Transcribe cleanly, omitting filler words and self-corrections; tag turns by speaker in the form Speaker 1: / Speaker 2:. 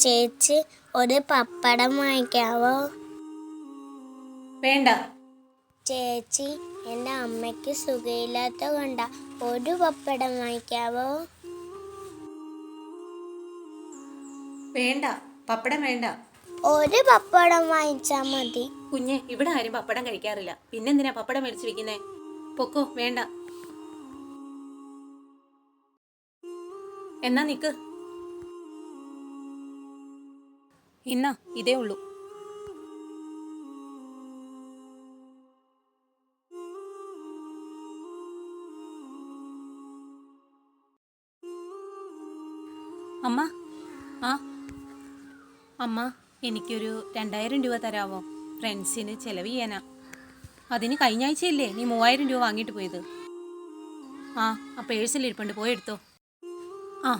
Speaker 1: ചേച്ചി ഒരു പപ്പടം വാങ്ങിക്കാവോ?
Speaker 2: വേണ്ട.
Speaker 1: ചേച്ചി എൻ്റെ അമ്മയ്ക്ക് സുഖമില്ലാത്ത കൊണ്ടാ, ഒരു പപ്പടം വാങ്ങിക്കാവോ?
Speaker 2: വേണ്ട, പപ്പടം വേണ്ട.
Speaker 1: ഒരു പപ്പടം വാങ്ങിച്ചാൽ മതി.
Speaker 2: കുഞ്ഞെ, ഇവിടെ ആരും പപ്പടം കഴിക്കാറില്ല. പിന്നെന്തിനാ പപ്പടം മേടിച്ചു വെക്കുന്നേ? പൊക്കോ, വേണ്ട. എന്നാ നിക്ക്. ഇന്നാ ഇതേ ഉള്ളൂ. അമ്മ, അമ്മ, എനിക്കൊരു 2000 രൂപ തരാമോ? ഫ്രണ്ട്സിന് ചെലവ് ചെയ്യാനാ. അതിന് കഴിഞ്ഞ ആഴ്ചയില്ലേ നീ 3000 രൂപ വാങ്ങിയിട്ട് പോയത്? ആ പേഴ്സിലിരിപ്പുണ്ട്, പോയി എടുത്തോ. ആ